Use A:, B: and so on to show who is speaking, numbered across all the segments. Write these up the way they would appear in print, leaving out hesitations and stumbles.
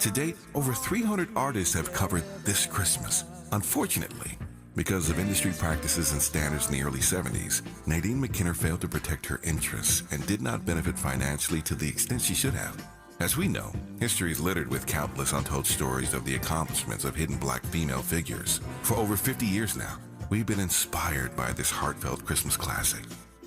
A: To date, over 300 artists have covered This Christmas. Unfortunately, because of industry practices and standards in the early 70s, Nadine McKinnon failed to protect her interests and did not benefit financially to the extent she should have. As we know, history is littered with countless untold stories of the accomplishments of hidden black female figures. For over 50 years now, we've been inspired by this heartfelt Christmas classic.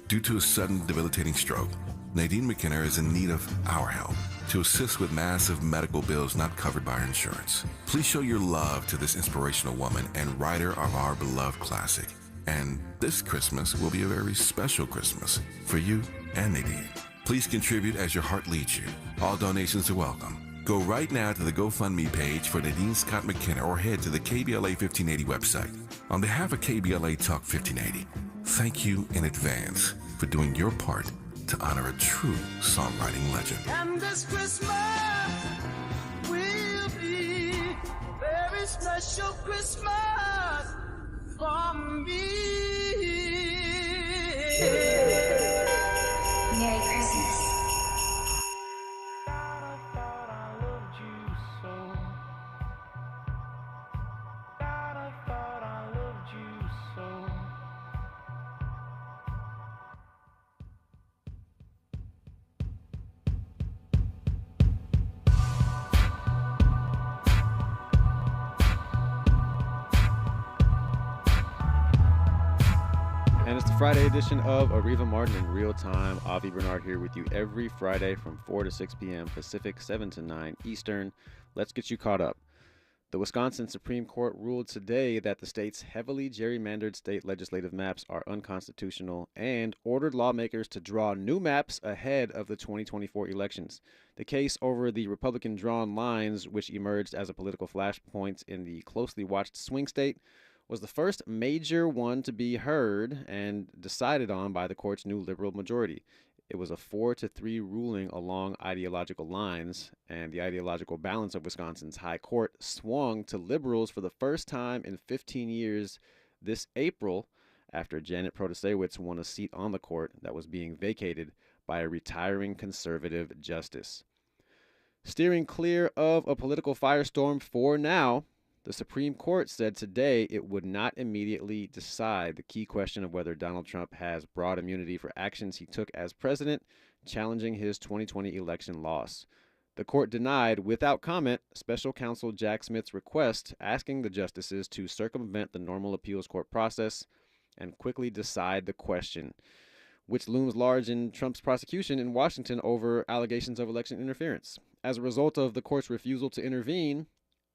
A: Due to a sudden debilitating stroke, Nadine McKinnon is in need of our help to assist with massive medical bills not covered by our insurance. Please show your love to this inspirational woman and writer of our beloved classic. And this Christmas will be a very special Christmas for you and Nadine. Please contribute as your heart leads you. All donations are welcome. Go right now to the GoFundMe page for Nadine Scott McKinnon or head to the KBLA 1580 website. On behalf of KBLA Talk 1580, thank you in advance for doing your part to honor a true songwriting legend.
B: And this Christmas will be a very special Christmas for me.
C: Merry Christmas.
D: And it's the Friday edition of Areva Martin in real time. Avi Bernard here with you every Friday from 4 to 6 p.m. Pacific, 7 to 9 Eastern. Let's get you caught up. The Wisconsin Supreme Court ruled today that the state's heavily gerrymandered state legislative maps are unconstitutional and ordered lawmakers to draw new maps ahead of the 2024 elections. The case over the Republican-drawn lines, which emerged as a political flashpoint in the closely watched swing state, was the first major one to be heard and decided on by the court's new liberal majority. It was a 4-3 ruling along ideological lines, and the ideological balance of Wisconsin's high court swung to liberals for the first time in 15 years this April after Janet Protasewicz won a seat on the court that was being vacated by a retiring conservative justice. Steering clear of a political firestorm for now, the Supreme Court said today it would not immediately decide the key question of whether Donald Trump has broad immunity for actions he took as president, challenging his 2020 election loss. The court denied, without comment, special counsel Jack Smith's request asking the justices to circumvent the normal appeals court process and quickly decide the question, which looms large in Trump's prosecution in Washington over allegations of election interference. As a result of the court's refusal to intervene,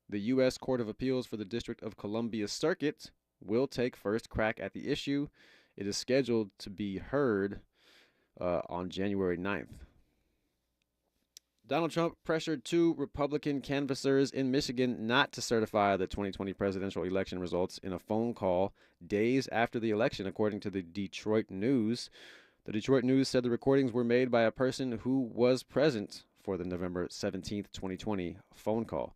D: the U.S. Court of Appeals for the District of Columbia Circuit will take first crack at the issue. It is scheduled to be heard on January 9th. Donald Trump pressured two Republican canvassers in Michigan not to certify the 2020 presidential election results in a phone call days after the election, according to the Detroit News. The Detroit News said the recordings were made by a person who was present for the November 17th, 2020 phone call.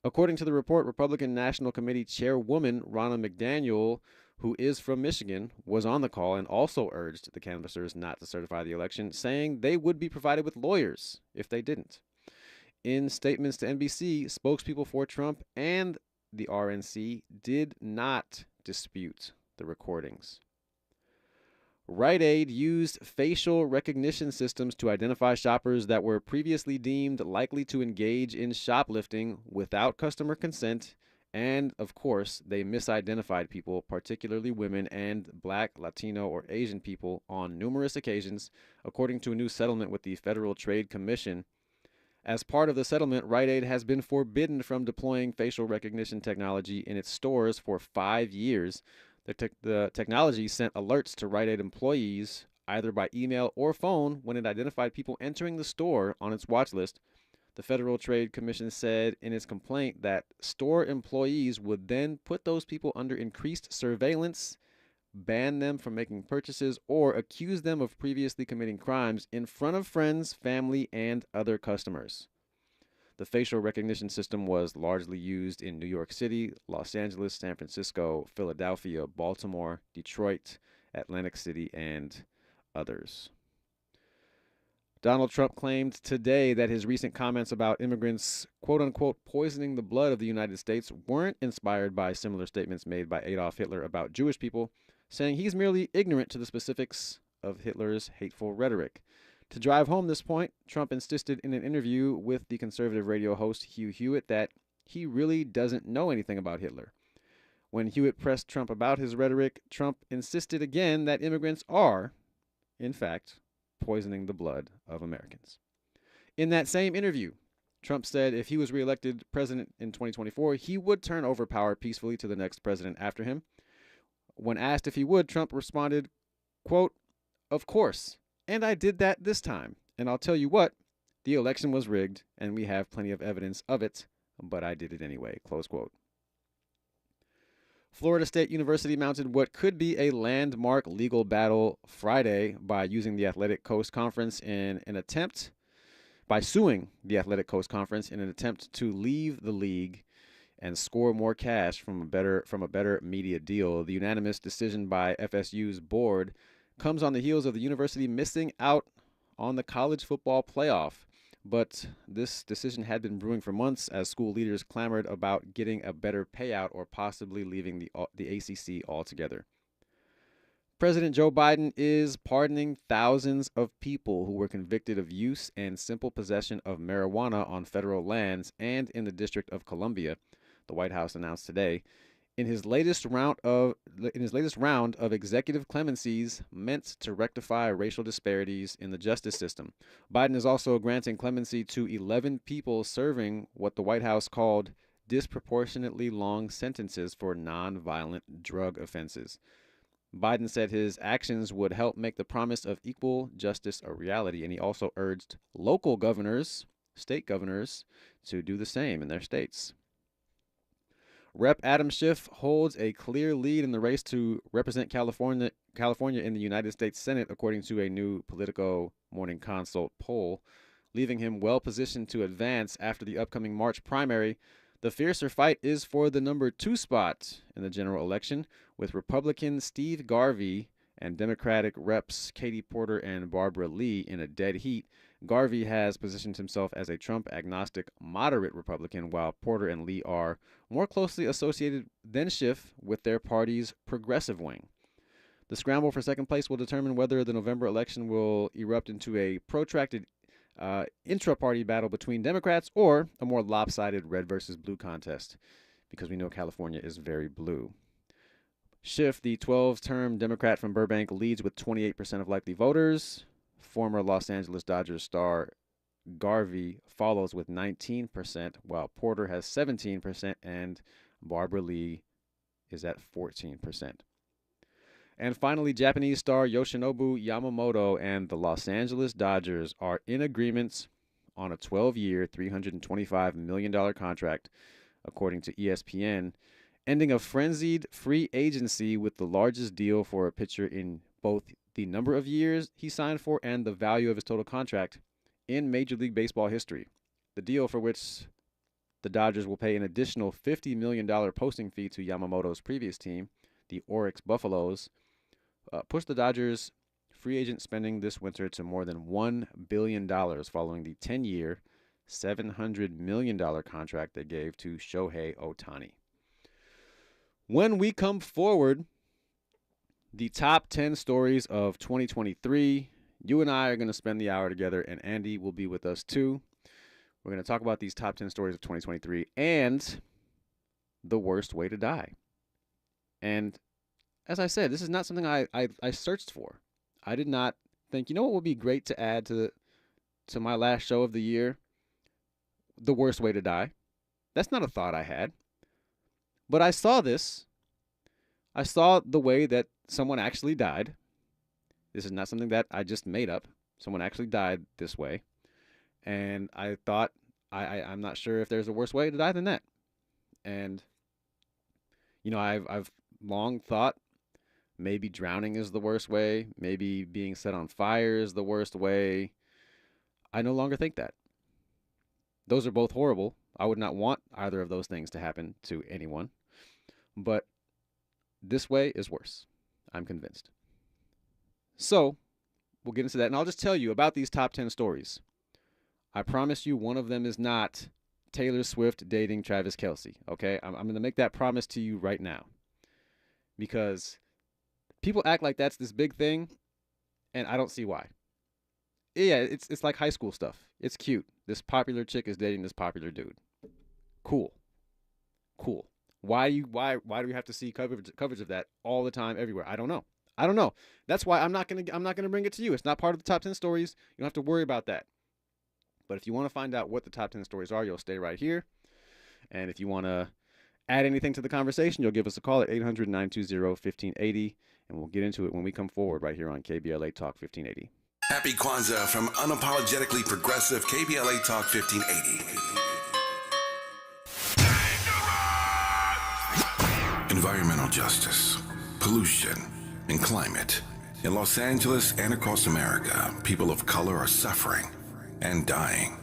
D: According to the report, Republican National Committee Chairwoman Ronna McDaniel, who is from Michigan, was on the call and also urged the canvassers not to certify the election, saying they would be provided with lawyers if they didn't. In statements to NBC, spokespeople for Trump and the RNC did not dispute the recordings. Rite Aid used facial recognition systems to identify shoppers that were previously deemed likely to engage in shoplifting without customer consent, and, of course, they misidentified people, particularly women and Black, Latino, or Asian people, on numerous occasions, according to a new settlement with the Federal Trade Commission. As part of the settlement, Rite Aid has been forbidden from deploying facial recognition technology in its stores for 5 years. The technology sent alerts to Rite Aid employees, either by email or phone, when it identified people entering the store on its watch list. The Federal Trade Commission said in its complaint that store employees would then put those people under increased surveillance, ban them from making purchases, or accuse them of previously committing crimes in front of friends, family, and other customers. The facial recognition system was largely used in New York City, Los Angeles, San Francisco, Philadelphia, Baltimore, Detroit, Atlantic City, and others. Donald Trump claimed today that his recent comments about immigrants, quote unquote, poisoning the blood of the United States weren't inspired by similar statements made by Adolf Hitler about Jewish people, saying he's merely ignorant to the specifics of Hitler's hateful rhetoric. To drive home this point, Trump insisted in an interview with the conservative radio host Hugh Hewitt that he really doesn't know anything about Hitler. When Hewitt pressed Trump about his rhetoric, Trump insisted again that immigrants are, in fact, poisoning the blood of Americans. In that same interview, Trump said if he was reelected president in 2024, he would turn over power peacefully to the next president after him. When asked if he would, Trump responded, quote, "Of course, and I did that this time. And I'll tell you what, the election was rigged, and we have plenty of evidence of it, but I did it anyway," close quote. Florida State University mounted what could be a landmark legal battle Friday by using the Athletic Coast Conference in an attempt, by suing the Athletic Coast Conference in an attempt to leave the league and score more cash from a better media deal. The unanimous decision by FSU's board comes on the heels of the university missing out on the college football playoff. But this decision had been brewing for months as school leaders clamored about getting a better payout or possibly leaving the ACC altogether. President Joe Biden is pardoning thousands of people who were convicted of use and simple possession of marijuana on federal lands and in the District of Columbia, the White House announced today. In his latest round of executive clemencies meant to rectify racial disparities in the justice system, Biden is also granting clemency to 11 people serving what the White House called disproportionately long sentences for nonviolent drug offenses. Biden said his actions would help make the promise of equal justice a reality, and he also urged local governors, state governors, to do the same in their states. Rep. Adam Schiff holds a clear lead in the race to represent California in the United States Senate, according to a new Politico Morning Consult poll, leaving him well positioned to advance after the upcoming March primary. The fiercer fight is for the number 2 spot in the general election, with Republican Steve Garvey and Democratic reps Katie Porter and Barbara Lee in a dead heat. Garvey has positioned himself as a Trump-agnostic moderate Republican, while Porter and Lee are more closely associated than Schiff with their party's progressive wing. The scramble for second place will determine whether the November election will erupt into a protracted intra-party battle between Democrats or a more lopsided red versus blue contest, because we know California is very blue. Schiff, the 12-term Democrat from Burbank, leads with 28% of likely voters. Former Los Angeles Dodgers star Garvey follows with 19%, while Porter has 17% and Barbara Lee is at 14%. And finally, Japanese star Yoshinobu Yamamoto and the Los Angeles Dodgers are in agreement on a 12-year, $325 million contract, according to ESPN, ending a frenzied free agency with the largest deal for a pitcher in both the number of years he signed for and the value of his total contract in Major League Baseball history. The deal, for which the Dodgers will pay an additional $50 million posting fee to Yamamoto's previous team, the Oryx Buffaloes, pushed the Dodgers' free agent spending this winter to more than $1 billion following the 10-year, $700 million contract they gave to Shohei Ohtani. When we come forward, the top 10 stories of 2023, you and I are going to spend the hour together, and Andy will be with us too. We're going to talk about these top 10 stories of 2023 and the worst way to die. And as I said, this is not something I searched for. I did not think, you know what would be great to add to my last show of the year? The worst way to die. That's not a thought I had. But I saw this. I saw the way that someone actually died. This is not something that I just made up. Someone actually died this way. And I thought, I'm not sure if there's a worse way to die than that. And, you know, I've long thought maybe drowning is the worst way. Maybe being set on fire is the worst way. I no longer think that. Those are both horrible. I would not want either of those things to happen to anyone. But this way is worse. I'm convinced. So, we'll get into that. And I'll just tell you about these top 10 stories. I promise you one of them is not Taylor Swift dating Travis Kelce, okay? I'm going to make that promise to you right now. Because people act like that's this big thing, and I don't see why. Yeah, it's like high school stuff. It's cute. This popular chick is dating this popular dude. Cool. Why do we have to see coverage of that all the time everywhere? I don't know. That's why I'm not gonna bring it to you. It's not part of the top 10 stories. You don't have to worry about that. But if you want to find out what the top 10 stories are, you'll stay right here. And if you want to add anything to the conversation, you'll give us a call at 800-920-1580, and we'll get into it when we come forward right here on KBLA Talk 1580.
A: Happy Kwanzaa from unapologetically progressive KBLA Talk 1580. Environmental justice, pollution, and climate. In Los Angeles and across America, people of color are suffering and dying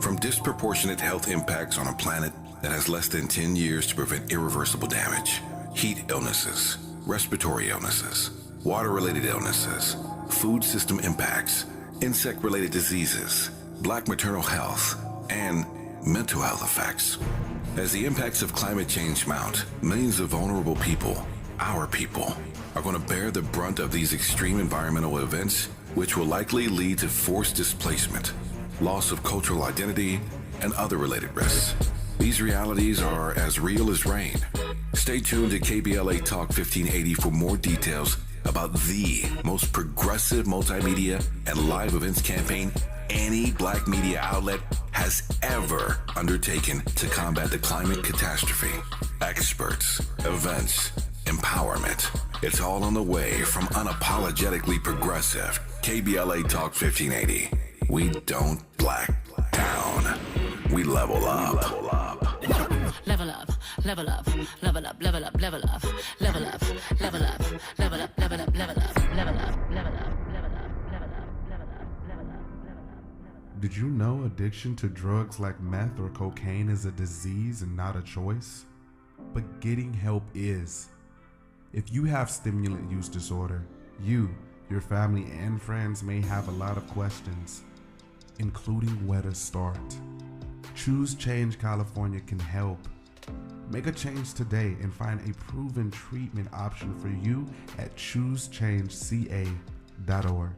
A: from disproportionate health impacts on a planet that has less than 10 years to prevent irreversible damage. Heat illnesses, respiratory illnesses, water-related illnesses, food system impacts, insect-related diseases, black maternal health, and mental health effects. As the impacts of climate change mount, millions of vulnerable people, our people, are going to bear the brunt of these extreme environmental events, which will likely lead to forced displacement, loss of cultural identity, and other related risks. These realities are as real as rain. Stay tuned to KBLA Talk 1580 for more details about the most progressive multimedia and live events campaign any black media outlet has ever undertaken to combat the climate catastrophe. Experts, events, empowerment. It's all on the way from unapologetically progressive KBLA Talk 1580. We don't black down. We level up.
C: Level up, level up, level up, level up, level up, level up, level up, level up, level up, level up, level up, level up.
E: Did you know addiction to drugs like meth or cocaine is a disease and not a choice? But getting help is. If you have stimulant use disorder, you, your family, and friends may have a lot of questions, including where to start. Choose Change California can help. Make a change today and find a proven treatment option for you at choosechangeca.org.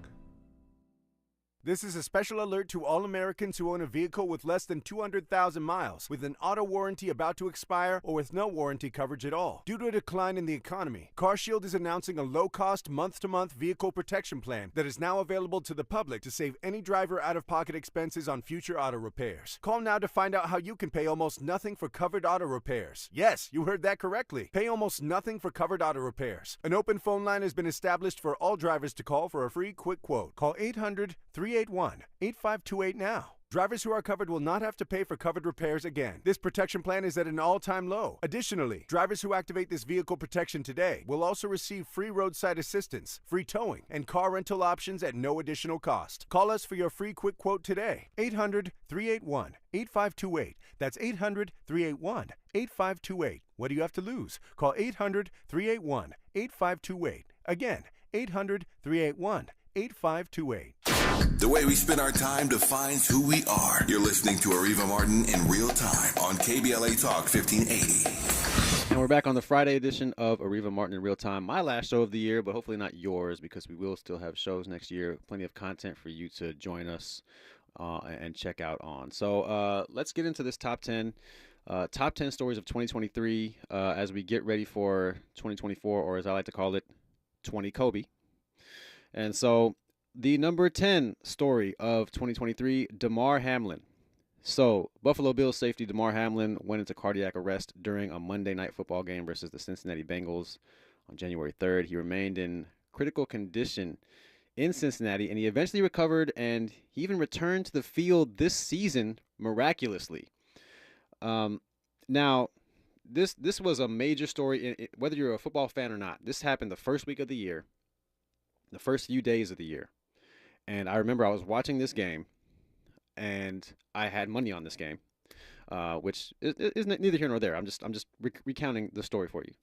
F: This is a special alert to all Americans who own a vehicle with less than 200,000 miles, with an auto warranty about to expire, or with no warranty coverage at all. Due to a decline in the economy, CarShield is announcing a low-cost, month-to-month vehicle protection plan that is now available to the public to save any driver out-of-pocket expenses on future auto repairs. Call now to find out how you can pay almost nothing for covered auto repairs. Yes, you heard that correctly. Pay almost nothing for covered auto repairs. An open phone line has been established for all drivers to call for a free quick quote. Call 800-381-8528 now. Drivers who are covered will not have to pay for covered repairs again. This protection plan is at an all-time low. Additionally, drivers who activate this vehicle protection today will also receive free roadside assistance, free towing, and car rental options at no additional cost. Call us for your free quick quote today. 800-381-8528. That's 800-381-8528. What do you have to lose? Call 800-381-8528. Again, 800-381-8528.
A: The way we spend our time defines who we are. You're listening to Areva Martin in real time on KBLA Talk 1580.
D: And we're back on the Friday edition of Areva Martin in real time. My last show of the year, but hopefully not yours, because we will still have shows next year. Plenty of content for you to join us and check out on. So let's get into this top 10 stories of 2023 as we get ready for 2024, or as I like to call it, 20 Kobe. And so the number 10 story of 2023, Damar Hamlin. So Buffalo Bills safety Damar Hamlin went into cardiac arrest during a Monday night football game versus the Cincinnati Bengals on January 3rd. He remained in critical condition in Cincinnati, and he eventually recovered, and he even returned to the field this season miraculously. Now, this was a major story, whether you're a football fan or not. This happened the first week of the year, the first few days of the year. And I remember I was watching this game, and I had money on this game, which is neither here nor there. I'm just recounting the story for you.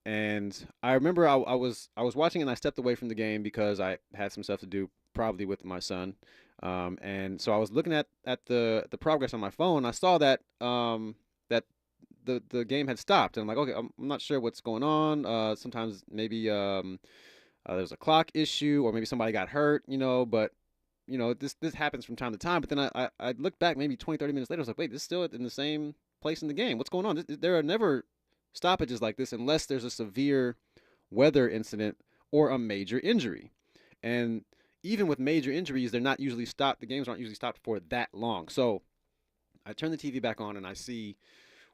D: And I remember I was watching and I stepped away from the game because I had some stuff to do, probably with my son. And so I was looking at the progress on my phone. I saw that that the game had stopped, and I'm like, okay, I'm not sure what's going on. Sometimes maybe there's a clock issue, or maybe somebody got hurt, but this happens from time to time. But then I looked back maybe 20, 30 minutes later. I was like, wait, this is still in the same place in the game. What's going on? There are never stoppages like this unless there's a severe weather incident or a major injury. And even with major injuries, they're not usually stopped. The games aren't usually stopped for that long. So I turn the TV back on and I see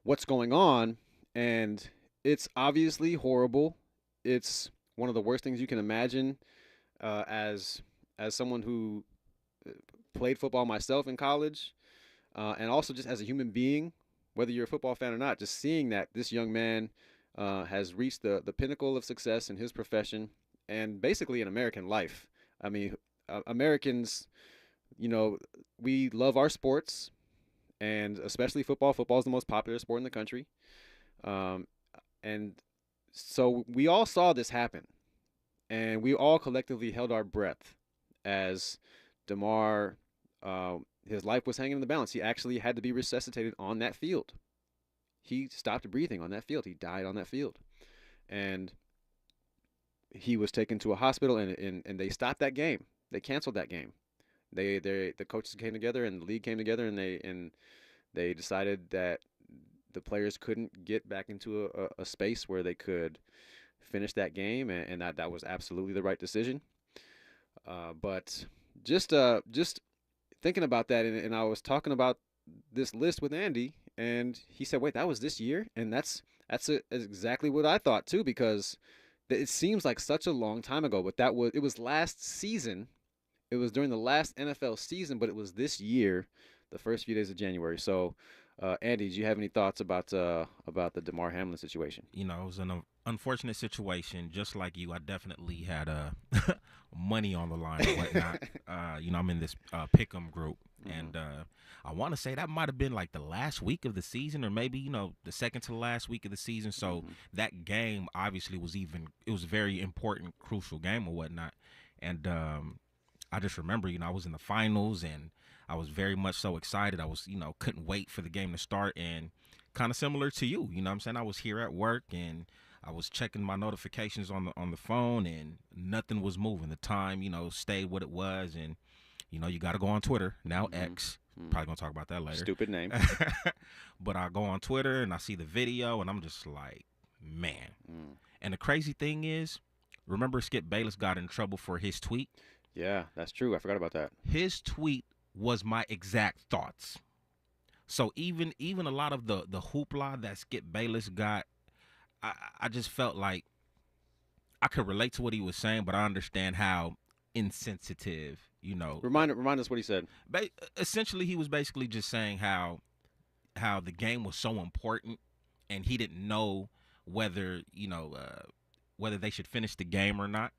D: what's going on, and it's obviously horrible. It's one of the worst things you can imagine, as someone who played football myself in college, and also just as a human being, whether you're a football fan or not, just seeing that this young man has reached the pinnacle of success in his profession and basically in American life. I mean, Americans, we love our sports, and especially football. Football is the most popular sport in the country. Um, and so we all saw this happen, and we all collectively held our breath as DeMar, his life was hanging in the balance. He actually had to be resuscitated on that field. He stopped breathing on that field. He died on that field. And he was taken to a hospital, and they stopped that game. They canceled that game. The coaches came together and the league came together, and they decided that the players couldn't get back into a space where they could finish that game, and that was absolutely the right decision. But just thinking about that, and I was talking about this list with Andy, and he said, "Wait, that was this year," and that's exactly what I thought too, because it seems like such a long time ago, but it was last season. It was during the last NFL season, but it was this year, the first few days of January. So, Andy, do you have any thoughts about the Damar Hamlin situation?
G: It was an unfortunate situation. Just like you, I definitely had money on the line and whatnot. I'm in this pick'em group, and I want to say that might have been like the last week of the season, or maybe the second to the last week of the season. So that game obviously it was a very important, crucial game or whatnot, and I just remember, I was in the finals and I was very much so excited. I was, couldn't wait for the game to start, and kind of similar to you, what I'm saying? I was here at work and I was checking my notifications on the phone, and nothing was moving. The time, stayed what it was, and you got to go on Twitter, now X. Probably going to talk about that later.
D: Stupid name.
G: But I go on Twitter and I see the video and I'm just like, man. And the crazy thing is, remember Skip Bayless got in trouble for his tweet?
D: Yeah, that's true. I forgot about that.
G: His tweet was my exact thoughts. So even a lot of the hoopla that Skip Bayless got, I just felt like I could relate to what he was saying, but I understand how insensitive,
D: Remind us what he said.
G: Essentially, he was basically just saying how the game was so important, and he didn't know whether whether they should finish the game or not.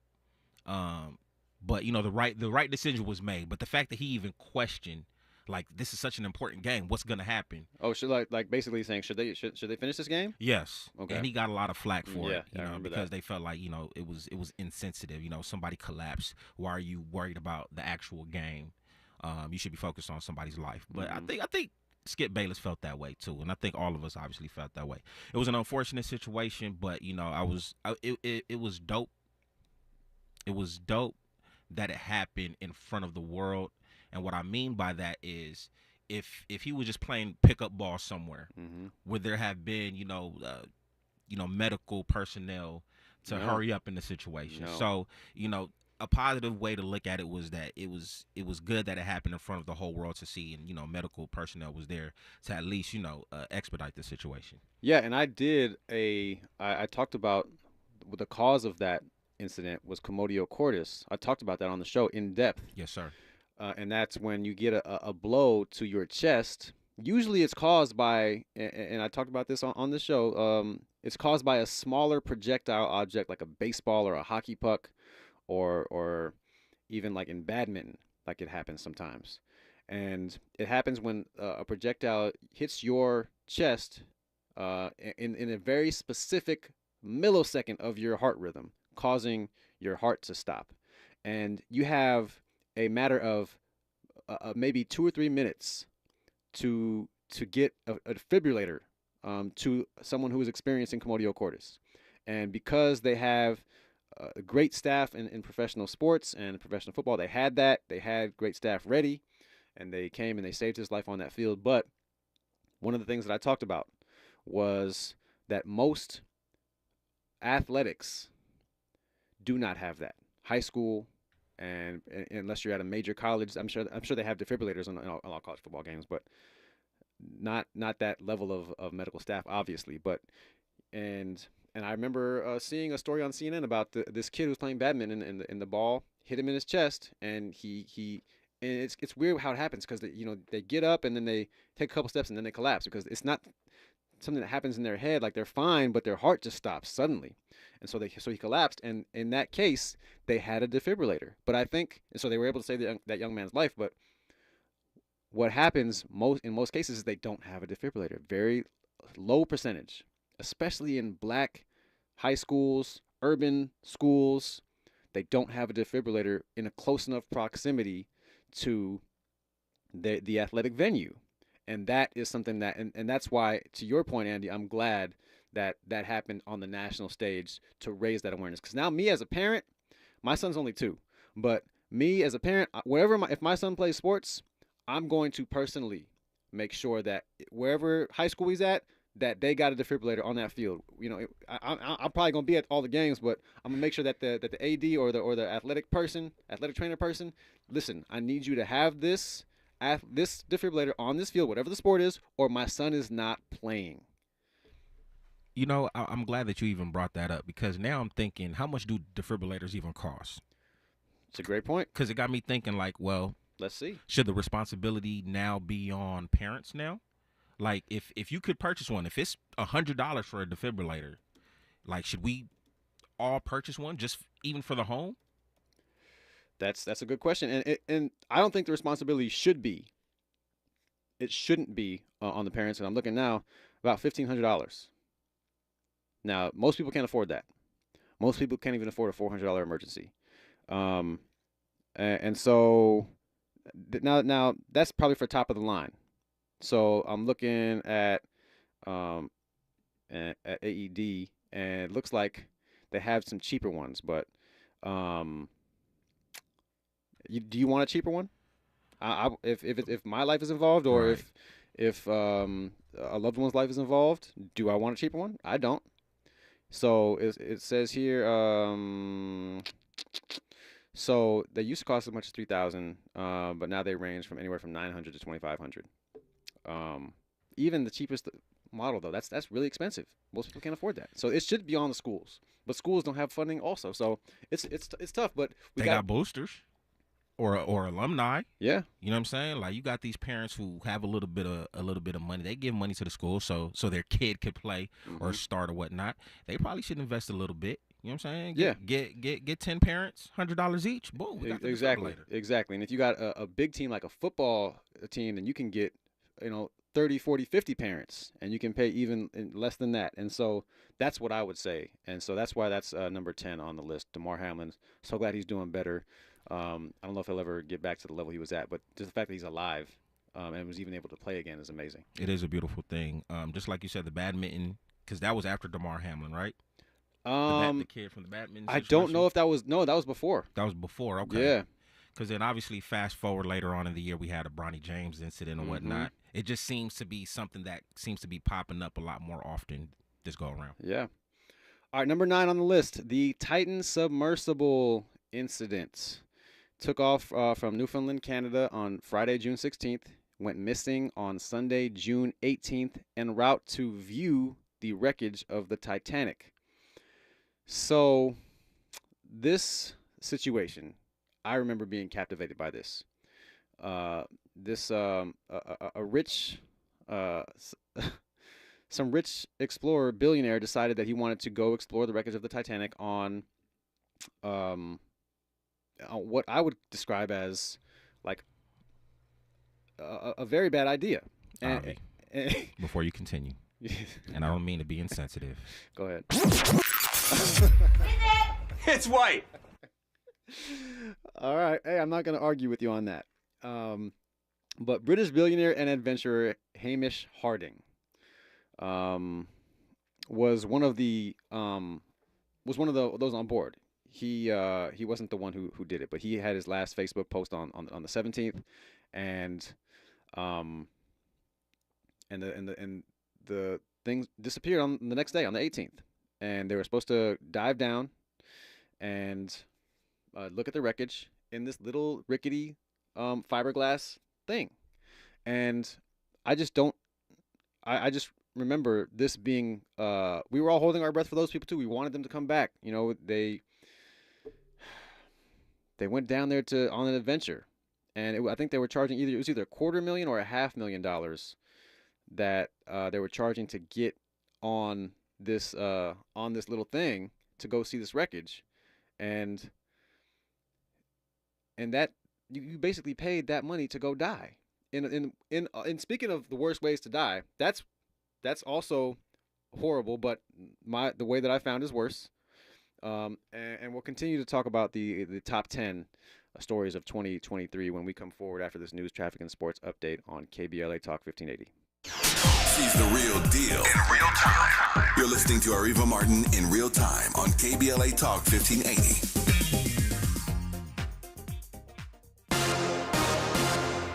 G: But the right decision was made. But the fact that he even questioned, like, this is such an important game, what's gonna happen?
D: Oh, should like basically saying should they finish this game?
G: Yes.
D: Okay.
G: And he got a lot of flack for it,
D: I remember
G: because
D: that.
G: they felt like it was insensitive. Somebody collapsed. Why are you worried about the actual game? You should be focused on somebody's life. But I think Skip Bayless felt that way too, and I think all of us obviously felt that way. It was an unfortunate situation, but it was dope. It was dope that it happened in front of the world. And what I mean by that is, if he was just playing pickup ball somewhere, would there have been medical personnel to hurry up in the situation?
D: No.
G: So a positive way to look at it was that it was good that it happened in front of the whole world to see, and medical personnel was there to at least expedite the situation.
D: Yeah, and I talked about the cause of that incident was commotio cordis. I talked about that on the show in depth.
G: Yes, sir.
D: And that's when you get a blow to your chest. Usually it's caused by, and I talked about this on the show, it's caused by a smaller projectile object like a baseball or a hockey puck, or even like in badminton, like it happens sometimes. And it happens when a projectile hits your chest in a very specific millisecond of your heart rhythm, causing your heart to stop. And you have a matter of maybe 2 or 3 minutes to get a defibrillator to someone who is experiencing commotio cordis. And because they have a great staff in professional sports and professional football, they had great staff ready, and they came and they saved his life on that field. But one of the things that I talked about was that most athletics do not have that. High school, and unless you're at a major college, I'm sure they have defibrillators on all college football games, but not that level of medical staff, obviously. But and I remember seeing a story on CNN about this kid who was playing badminton, and the ball hit him in his chest, and he and it's weird how it happens, because they get up and then they take a couple steps and then they collapse, because it's not something that happens in their head. Like, they're fine, but their heart just stops suddenly, and so he collapsed. And in that case, they had a defibrillator. But I think, and so they were able to save that young man's life. But what happens in most cases is they don't have a defibrillator. Very low percentage, especially in black high schools, urban schools. They don't have a defibrillator in a close enough proximity to the athletic venue. And that is something that, and that's why, to your point, Andy, I'm glad that happened on the national stage to raise that awareness. Because now, me as a parent, my son's only 2, but me as a parent, if my son plays sports, I'm going to personally make sure that wherever high school he's at, that they got a defibrillator on that field. I'm probably gonna be at all the games, but I'm gonna make sure that the AD or the athletic trainer person, listen, I need you to have this defibrillator on this field, whatever the sport is, or my son is not playing.
G: I'm glad that you even brought that up, because now I'm thinking, how much do defibrillators even cost?
D: It's a great point.
G: Because it got me thinking, like, well,
D: let's see.
G: Should the responsibility now be on parents now? Like, if you could purchase one, if it's $100 for a defibrillator, like, should we all purchase one, just even for the home?
D: That's a good question, and I don't think the responsibility should be. It shouldn't be on the parents. And I'm looking now, about $1,500. Now, most people can't afford that. Most people can't even afford a $400 emergency, and so now that's probably for top of the line. So I'm looking at AED, and it looks like they have some cheaper ones. But do you want a cheaper one? If my life is involved, or
G: right.
D: if a loved one's life is involved, do I want a cheaper one? I don't. So it says here, so they used to cost as much as $3,000, but now they range from anywhere from $900 to $2,500. Even the cheapest model, though, that's really expensive. Most people can't afford that. So it should be on the schools, but schools don't have funding also. So it's tough. But
G: they got boosters or alumni.
D: Yeah,
G: you know what I'm saying? Like, you got these parents who have a little bit of money. They give money to the school so their kid could play or start or whatnot. They probably should invest a little bit. You know what I'm saying? Get 10 parents, $100 each. Boom. We got the
D: exactly. And if you got a big team like a football team, then you can get 30, 40, 50 parents, and you can pay even less than that. And so that's what I would say. And so that's why that's number 10 on the list. Damar Hamlin. So glad he's doing better. I don't know if he'll ever get back to the level he was at, but just the fact that he's alive and was even able to play again is amazing.
G: It is a beautiful thing. Just like you said, the badminton, because that was after Damar Hamlin, right? The kid from the badminton
D: situation. I don't know if that was before.
G: That was before, okay.
D: Yeah.
G: Because then obviously fast forward later on in the year, we had a Bronny James incident and whatnot. It just seems to be something that seems to be popping up a lot more often this go around.
D: Yeah. All right, number 9 on the list, the Titan submersible incident. Took off from Newfoundland, Canada on Friday, June 16th, went missing on Sunday, June 18th, en route to view the wreckage of the Titanic. So this situation, I remember being captivated by this. A rich, some rich explorer, billionaire, decided that he wanted to go explore the wreckage of the Titanic on what I would describe as like a very bad idea.
G: Before you continue, And I don't mean to be insensitive.
D: Go ahead.
H: It's white.
D: All right. Hey, I'm not going to argue with you on that. But British billionaire and adventurer Hamish Harding was one of those on board. He wasn't the one who did it, but he had his last Facebook post on the 17th, and the things disappeared on the next day, on the 18th, and they were supposed to dive down and look at the wreckage in this little rickety fiberglass thing. And I just remember this being, we were all holding our breath for those people too. We wanted them to come back. You know, they went down there on an adventure, and I think they were charging either $250,000 or $500,000 that they were charging to get on this little thing to go see this wreckage, and that you basically paid that money to go die. In speaking of the worst ways to die, that's also horrible, but the way that I found is worse. And we'll continue to talk about the top 10 stories of 2023 when we come forward after this news, traffic, and sports update on KBLA Talk 1580.
A: She's the real deal in real time. You're listening to Areva Martin in real time on KBLA Talk 1580.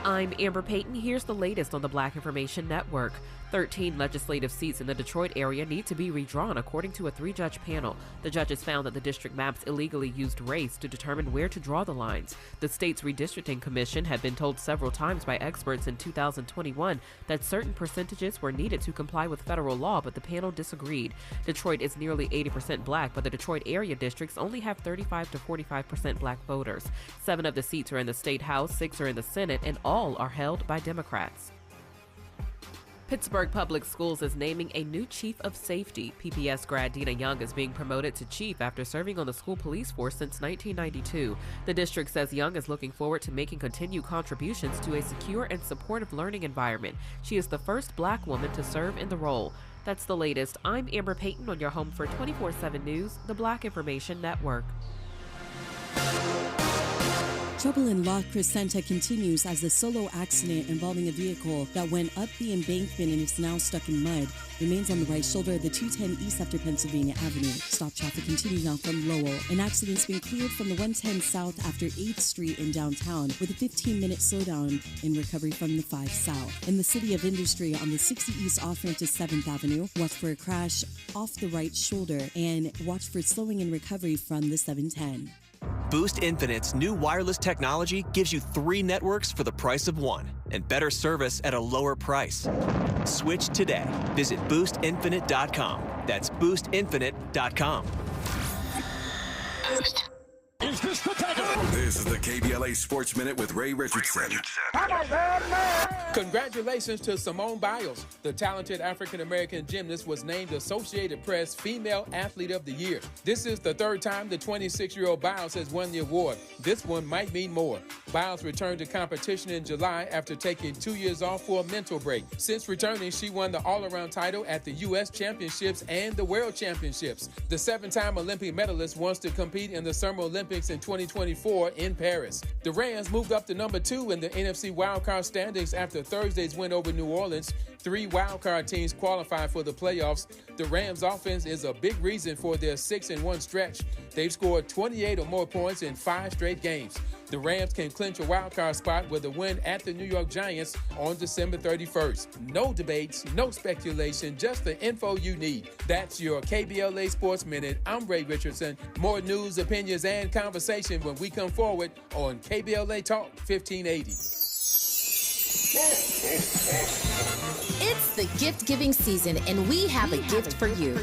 I: I'm Amber Payton. Here's the latest on the Black Information Network. 13 legislative seats in the Detroit area need to be redrawn, according to a 3-judge panel. The judges found that the district maps illegally used race to determine where to draw the lines. The state's redistricting commission had been told several times by experts in 2021 that certain percentages were needed to comply with federal law, but the panel disagreed. Detroit is nearly 80% black, but the Detroit area districts only have 35 to 45% black voters. 7 of the seats are in the state house, 6 are in the Senate, and all are held by Democrats. Pittsburgh Public Schools is naming a new chief of safety. PPS grad Dina Young is being promoted to chief after serving on the school police force since 1992. The district says Young is looking forward to making continued contributions to a secure and supportive learning environment. She is the first black woman to serve in the role. That's the latest. I'm Amber Payton on your home for 24/7 News, the Black Information Network.
J: Trouble in La Crescenta continues as the solo accident involving a vehicle that went up the embankment and is now stuck in mud remains on the right shoulder of the 210 east after Pennsylvania Avenue. Stop traffic continues now from Lowell. An accident's been cleared from the 110 south after 8th Street in downtown with a 15-minute slowdown in recovery from the 5 south. In the city of Industry on the 60 east off-ramp to 7th Avenue, watch for a crash off the right shoulder and watch for slowing in recovery from the 710.
H: Boost Infinite's new wireless technology gives you 3 networks for the price of 1 and better service at a lower price. Switch today. Visit boostinfinite.com. That's boostinfinite.com.
A: Boost. This is the KBLA Sports Minute with Ray Richardson.
K: Congratulations to Simone Biles. The talented African-American gymnast was named Associated Press Female Athlete of the Year. This is the 3rd time the 26-year-old Biles has won the award. This one might mean more. Biles returned to competition in July after taking 2 years off for a mental break. Since returning, she won the all-around title at the U.S. Championships and the World Championships. The 7-time Olympic medalist wants to compete in the Summer Olympics in 2024 in Paris. The Rams moved up to number 2 in the NFC wildcard standings after Thursday's win over New Orleans. 3 wildcard teams qualify for the playoffs. The Rams' offense is a big reason for their 6-1 stretch. They've scored 28 or more points in 5 straight games. The Rams can clinch a wildcard spot with a win at the New York Giants on December 31st. No debates, no speculation, just the info you need. That's your KBLA Sports Minute. I'm Ray Richardson. More news, opinions, and conversation when we come forward on KBLA Talk 1580.
L: It's the gift-giving season, and we have a gift for you.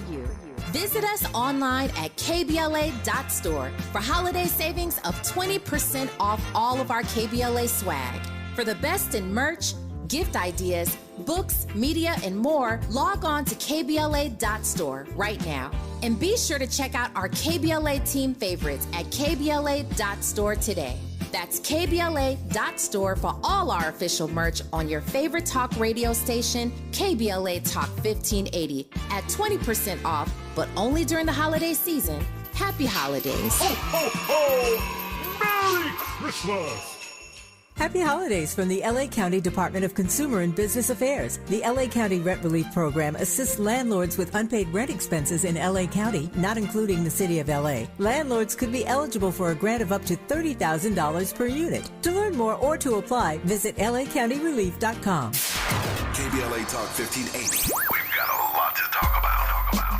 L: Visit us online at KBLA.store for holiday savings of 20% off all of our KBLA swag. For the best in merch, gift ideas, books, media, and more, log on to KBLA.store right now. And be sure to check out our KBLA team favorites at KBLA.store today. That's KBLA.store for all our official merch on your favorite talk radio station, KBLA Talk 1580, at 20% off, but only during the holiday season. Happy holidays.
M: Ho, ho, ho! Merry Christmas!
N: Happy holidays from the LA County Department of Consumer and Business Affairs. The LA County Rent Relief Program assists landlords with unpaid rent expenses in LA County, not including the city of LA. Landlords could be eligible for a grant of up to $30,000 per unit. To learn more or to apply, visit lacountyrelief.com.
A: KBLA Talk 1580. We've got a lot to talk about.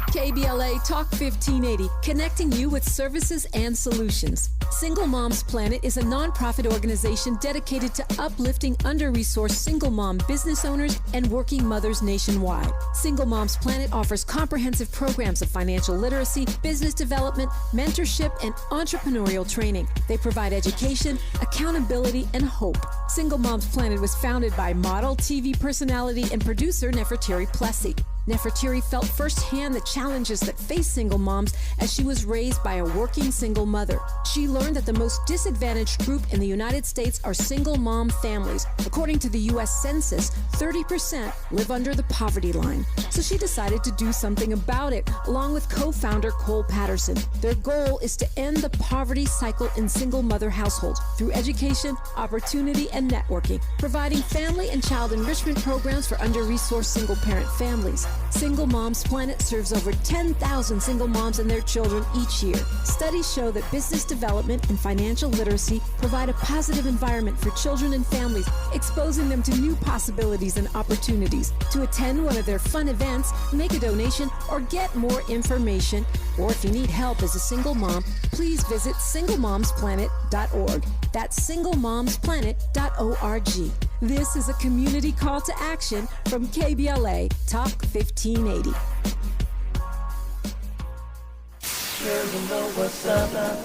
O: KBLA Talk 1580, connecting you with services and solutions. Single Moms Planet is a nonprofit organization dedicated to uplifting under-resourced single mom business owners and working mothers nationwide. Single Moms Planet offers comprehensive programs of financial literacy, business development, mentorship, and entrepreneurial training. They provide education, accountability, and hope. Single Moms Planet was founded by model, TV personality, and producer Nefertari Plessy. Nefertari felt firsthand the challenges that face single moms as she was raised by a working single mother. She learned that the most disadvantaged group in the United States are single mom families. According to the U.S. Census, 30% live under the poverty line. So she decided to do something about it, along with co-founder Cole Patterson. Their goal is to end the poverty cycle in single mother households through education, opportunity, and networking, providing family and child enrichment programs for under-resourced single-parent families. Single Moms Planet serves over 10,000 single moms and their children each year. Studies show that business development and financial literacy provide a positive environment for children and families, exposing them to new possibilities and opportunities. To attend one of their fun events, make a donation, or get more information, or if you need help as a single mom, please visit singlemomsplanet.org. That's singlemomsplanet.org. This is a community call to action from KBLA Talk 1580.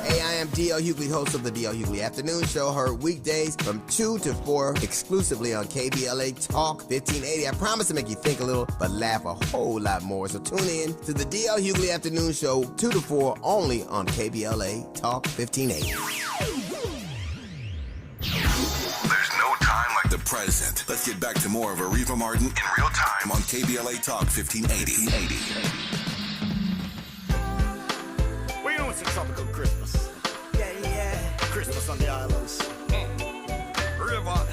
P: Hey, I am D.L. Hughley, host of the D.L. Hughley Afternoon Show, heard weekdays from 2 to 4 exclusively on KBLA Talk 1580. I promise to make you think a little, but laugh a whole lot more. So tune in to the D.L. Hughley Afternoon Show, 2 to 4, only on KBLA Talk 1580.
A: There's no time like the present. Let's get back to more of Areva Martin in real time on KBLA Talk 1580.
Q: We know it's a tropical Christmas. Yeah, yeah. Christmas on the islands. River.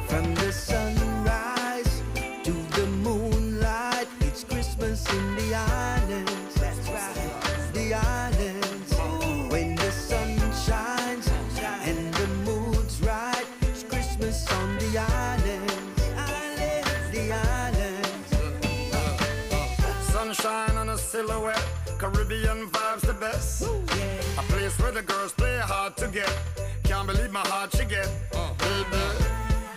B: From the sunrise to the moonlight, it's Christmas in the islands. That's right. The islands. When the sun shines and the mood's right, it's Christmas on the islands. The islands.
Q: Sunshine on a silhouette. Caribbean vibes the best. A place where the girls play hard to get. Can't believe my heart she get. Baby,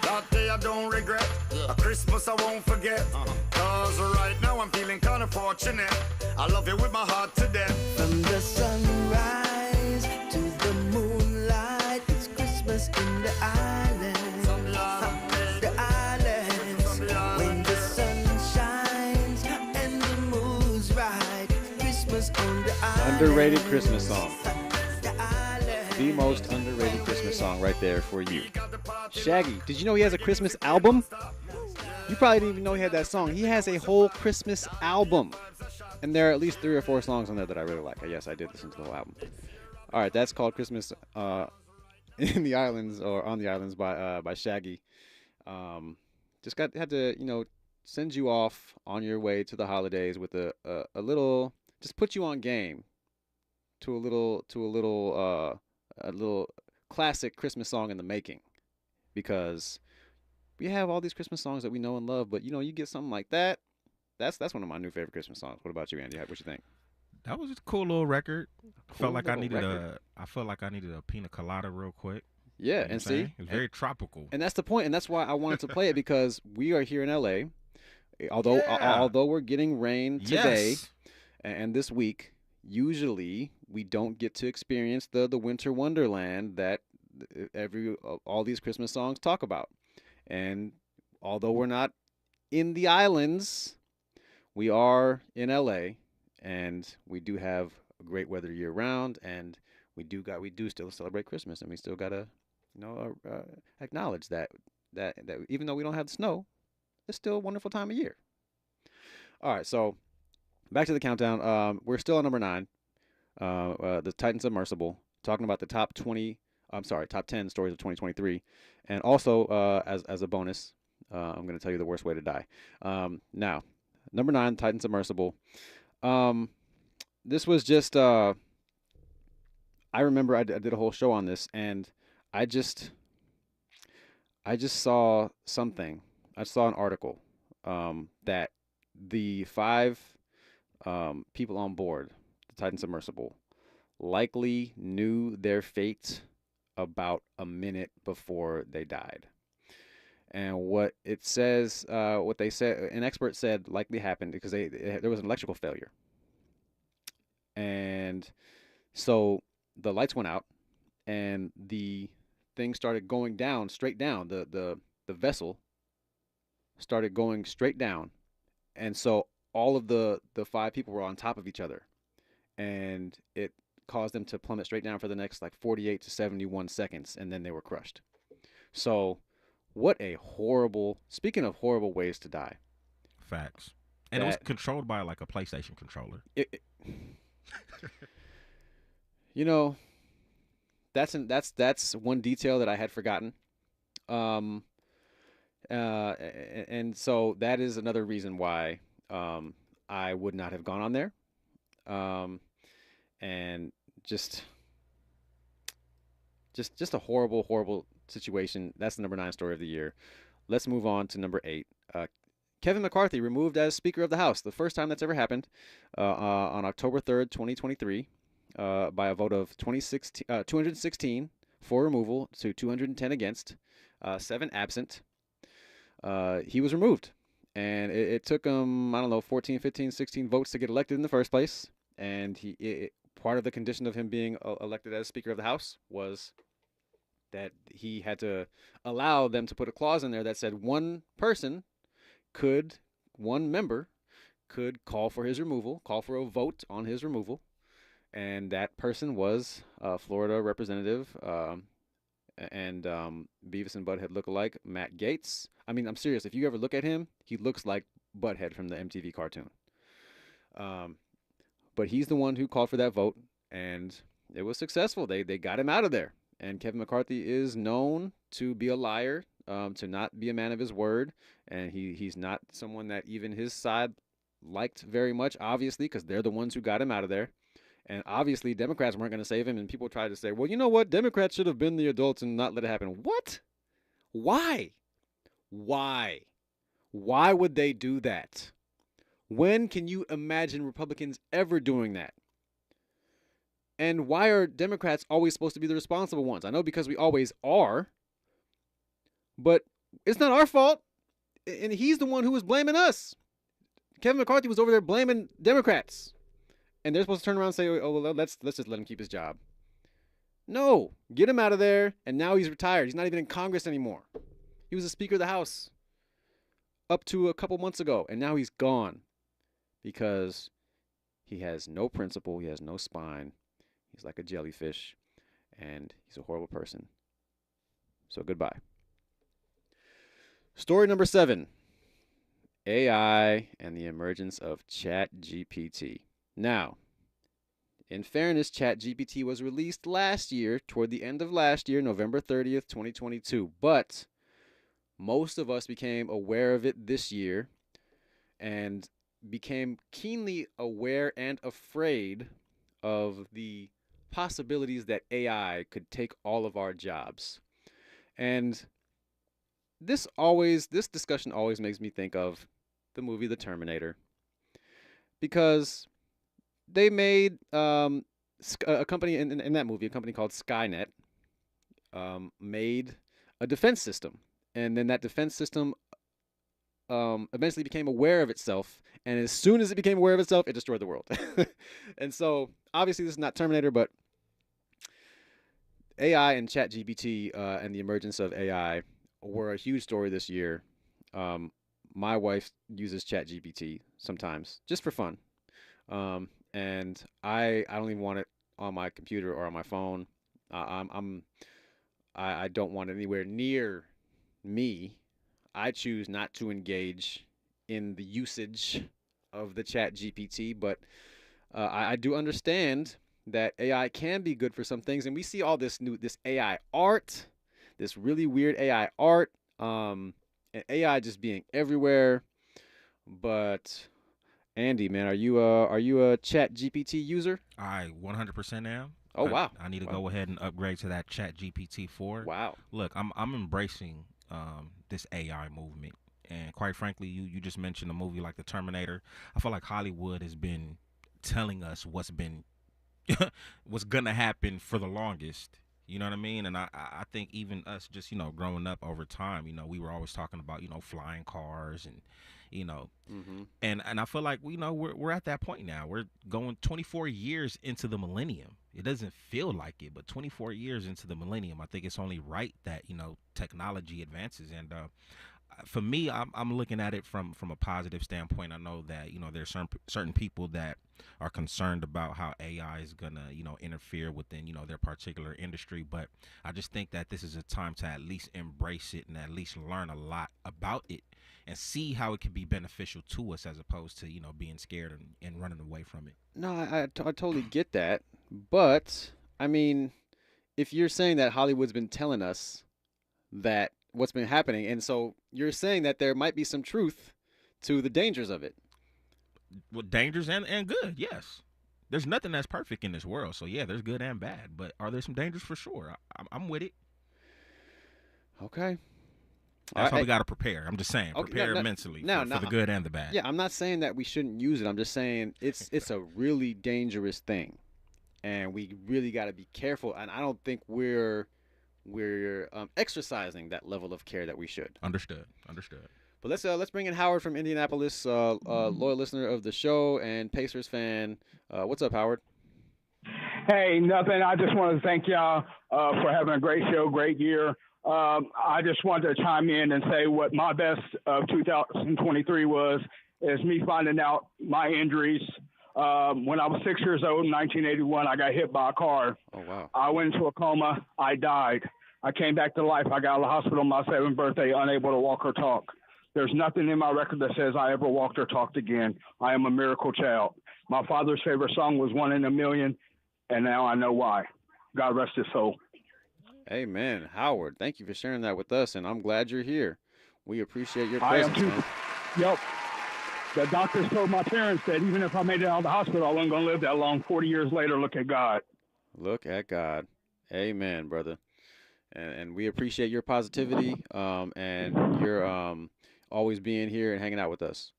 Q: that day I don't regret. A Christmas I won't forget. Cause right now I'm feeling kind of fortunate. I love you with my heart to death.
B: From the sunrise to the moonlight, it's Christmas in the islands. The islands. When the sun shines and the moon's right, Christmas on the islands.
D: Underrated Christmas song. The most underrated Christmas song right there for you. Shaggy, did you know he has a Christmas album? You probably didn't even know he had that song. He has a whole Christmas album. And there are at least 3 or 4 songs on there that I really like. Yes, I did listen to the whole album. All right, that's called Christmas in the Islands, or On the Islands by Shaggy. Had to send you off on your way to the holidays with a little, just put you on game to a little classic Christmas song in the making, because we have all these Christmas songs that we know and love, but you get something like that. That's one of my new favorite Christmas songs. What about you, Andy? What you think?
G: That was just a cool little record. I felt like I needed
D: record.
G: a pina colada real quick.
D: Yeah,
G: You know
D: and
G: what I'm
D: see,
G: saying? It's very tropical.
D: And that's the point, and that's why I wanted to play it, because we are here in LA. Although we're getting rain today
G: Yes.
D: and this week, usually we don't get to experience the winter wonderland that all these Christmas songs talk about. And although we're not in the islands, we are in LA, and we do have great weather year round, and we do still celebrate Christmas, and we still gotta, acknowledge that even though we don't have the snow, it's still a wonderful time of year. All right, so back to the countdown. We're still on number 9. The Titan Submersible, talking about the top 10 stories of 2023, and also as a bonus, I'm going to tell you the worst way to die. Now, number 9, Titan Submersible. This was just I remember I did a whole show on this, and I just saw something. I saw an article that the 5 people on board the Titan Submersible likely knew their fate about a minute before they died. And what it says, what they said, an expert said likely happened because there was an electrical failure. And so the lights went out and the thing started going down, straight down. The vessel started going straight down. And so all of the 5 people were on top of each other. And it caused them to plummet straight down for the next 48 to 71 seconds, and then they were crushed. So what a horrible, speaking of horrible ways to die.
G: Facts. And it was controlled by a PlayStation controller.
D: That's one detail that I had forgotten. And so that is another reason why I would not have gone on there. And just a horrible, horrible situation. That's the number 9 story of the year. Let's move on to number 8. Kevin McCarthy removed as Speaker of the House. The first time that's ever happened on October 3rd, 2023, by a vote of 216 for removal to 210 against, 7 absent. He was removed. And it took him, 14, 15, 16 votes to get elected in the first place. And part of the condition of him being elected as Speaker of the House was that he had to allow them to put a clause in there that said one member could call for his removal, call for a vote on his removal. And that person was Florida Representative and Beavis and Butthead lookalike Matt Gaetz. I mean, I'm serious. If you ever look at him, he looks like Butthead from the MTV cartoon. But he's the one who called for that vote, and it was successful. They got him out of there. And Kevin McCarthy is known to be a liar, to not be a man of his word, and he's not someone that even his side liked very much, obviously, because they're the ones who got him out of there. And obviously, Democrats weren't going to save him, and people tried to say, well, you know what? Democrats should have been the adults and not let it happen. What? Why? Why would they do that? When can you imagine Republicans ever doing that? And why are Democrats always supposed to be the responsible ones? I know because we always are, but it's not our fault. And he's the one who was blaming us. Kevin McCarthy was over there blaming Democrats. And they're supposed to turn around and say, oh, well, let's just let him keep his job. No, get him out of there. And now he's retired. He's not even in Congress anymore. He was the Speaker of the House up to a couple months ago. And now he's gone because he has no principle. He has no spine. He's like a jellyfish. And he's a horrible person. So goodbye. Story number 7. AI and the emergence of ChatGPT. Now, in fairness, ChatGPT was released last year, toward the end of last year, November 30th, 2022. But most of us became aware of it this year and became keenly aware and afraid of the possibilities that AI could take all of our jobs. And this discussion always makes me think of the movie The Terminator, because they made a company in that movie, a company called Skynet, made a defense system. And then that defense system eventually became aware of itself. And as soon as it became aware of itself, it destroyed the world. And so, obviously, this is not Terminator, but AI and ChatGPT and the emergence of AI were a huge story this year. My wife uses ChatGPT sometimes, just for fun. And I don't even want it on my computer or on my phone. I don't want it anywhere near me. I choose not to engage in the usage of the Chat GPT, but I do understand that AI can be good for some things, and we see all this AI art, this really weird AI art, and AI just being everywhere. But Andy, man, are you a Chat GPT user?
G: I 100% am.
D: Oh wow!
G: I need to go ahead and upgrade to that Chat GPT 4.
D: Wow.
G: Look, I'm embracing this AI movement, and quite frankly, you just mentioned a movie like The Terminator. I feel like Hollywood has been telling us what's gonna happen for the longest. You know what I mean? And I think even us just, growing up over time, we were always talking about, flying cars and, and I feel like, we're at that point now. We're going 24 years into the millennium. It doesn't feel like it, but 24 years into the millennium, I think it's only right that, technology advances. And for me, I'm looking at it from a positive standpoint. I know that, there's certain people that are concerned about how AI is going to, interfere within, their particular industry. But I just think that this is a time to at least embrace it and at least learn a lot about it and see how it can be beneficial to us as opposed to, being scared and running away from it.
D: No, I totally get that. But, I mean, if you're saying that Hollywood's been telling us that what's been happening, and so you're saying that there might be some truth to the dangers of it.
G: Well, dangers and good, yes. There's nothing that's perfect in this world, so yeah, there's good and bad. But are there some dangers for sure? I'm with it.
D: Okay.
G: That's how we got to prepare. I'm just saying, prepare mentally for the good and the bad.
D: Yeah, I'm not saying that we shouldn't use it. I'm just saying it's a really dangerous thing, and we really got to be careful. And I don't think we're exercising that level of care that we should.
G: Understood.
D: But let's bring in Howard from Indianapolis, loyal listener of the show and Pacers fan. What's up, Howard?
R: Hey, nothing. I just want to thank y'all for having a great show, great year. I just wanted to chime in and say what my best of 2023 is me finding out my injuries. When I was 6 years old in 1981, I got hit by a car.
D: Oh, wow.
R: I went into a coma. I died. I came back to life. I got out of the hospital on my 7th birthday, unable to walk or talk. There's nothing in my record that says I ever walked or talked again. I am a miracle child. My father's favorite song was 1 in a Million, and now I know why. God rest his soul.
D: Amen. Howard, thank you for sharing that with us, and I'm glad you're here. We appreciate your presence, man.
R: Yep. The doctors told my parents that even if I made it out of the hospital, I wasn't going to live that long. 40 years later, look at God.
D: Look at God. Amen, brother. And we appreciate your positivity and your always being here and hanging out with us.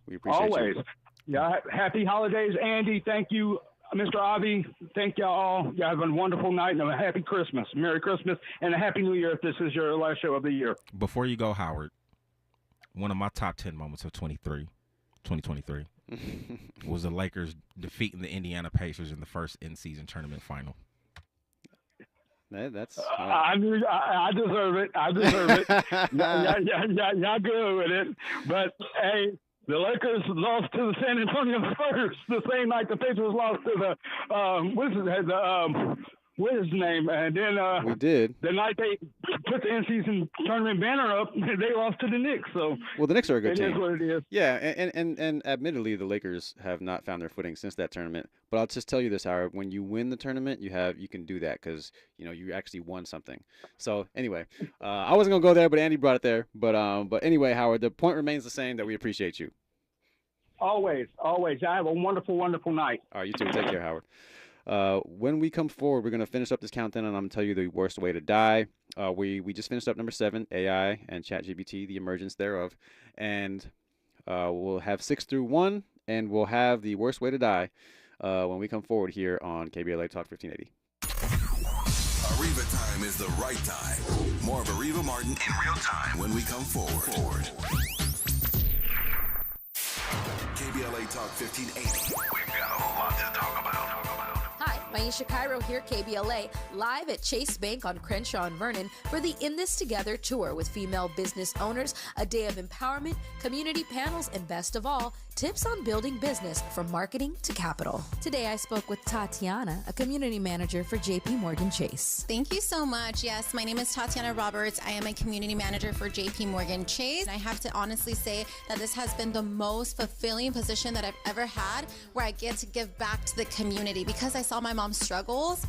D: We appreciate
R: always.
D: you.
R: Yeah. Happy holidays, Andy. Thank you, Mr. Avi. Thank y'all all. Y'all have a wonderful night and a happy Christmas. Merry Christmas and a Happy New Year if this is your last show of the year.
G: Before you go, Howard, one of my top 10 moments of 2023 was the Lakers defeating the Indiana Pacers in the first in-season tournament final.
D: That's
R: I deserve it. Y'all good with it. But, hey, the Lakers lost to the San Antonio Spurs the same night the Pacers lost to the what is his name? And then
D: we did.
R: The night they put the in-season tournament banner up, they lost to the Knicks. So
D: well, the Knicks are a good team.
R: It is what it is.
D: Yeah, and admittedly, the Lakers have not found their footing since that tournament. But I'll just tell you this, Howard: when you win the tournament, you can do that because you actually won something. So anyway, I wasn't gonna go there, but Andy brought it there. But anyway, Howard, the point remains the same that we appreciate you.
R: Always. I have a wonderful, wonderful night.
D: All right, you too. Take care, Howard. When we come forward, we're going to finish up this countdown, and I'm going to tell you the worst way to die. We just finished up number 7, AI and ChatGPT, the emergence thereof. And we'll have 6 through 1, and we'll have the worst way to die when we come forward here on KBLA Talk 1580.
A: Areva time is the right time. More of Areva Martin in real time when we come forward. KBLA Talk 1580. We've got a lot to talk about.
L: Hi, Maisha Cairo here, KBLA, live at Chase Bank on Crenshaw and Vernon for the In This Together tour with female business owners, a day of empowerment, community panels, and best of all, tips on building business from marketing to capital. Today I spoke with Tatiana, a community manager for JP Morgan Chase.
S: Thank you so much. Yes, my name is Tatiana Roberts. I am a community manager for JP Morgan Chase. I have to honestly say that this has been the most fulfilling position that I've ever had, where I get to give back to the community because I saw my mom's struggles.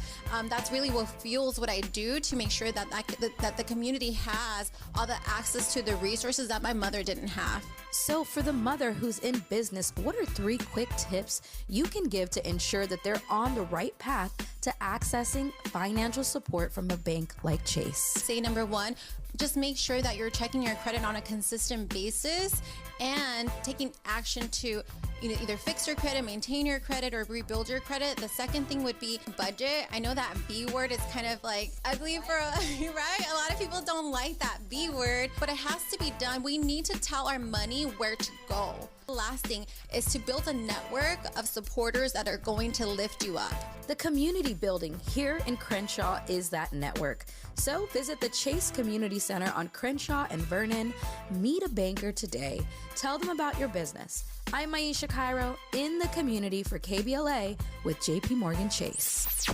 S: That's really what fuels what I do to make sure that the community has all the access to the resources that my mother didn't have.
L: So for the mother who's in business, what are 3 quick tips you can give to ensure that they're on the right path to accessing financial support from a bank like Chase?
S: Say number 1, just make sure that you're checking your credit on a consistent basis and taking action to either fix your credit, maintain your credit, or rebuild your credit. The second thing would be budget. I know that B word is kind of like ugly for, right? A lot of people don't like that B word, but it has to be done. We need to tell our money where to go. The last thing is to build a network of supporters that are going to lift you up.
L: The community building here in Crenshaw is that network. So visit the Chase Community Center on Crenshaw and Vernon. Meet a banker today. Tell them about your business. I'm Maisha Cairo in the community for KBLA with JP Morgan Chase.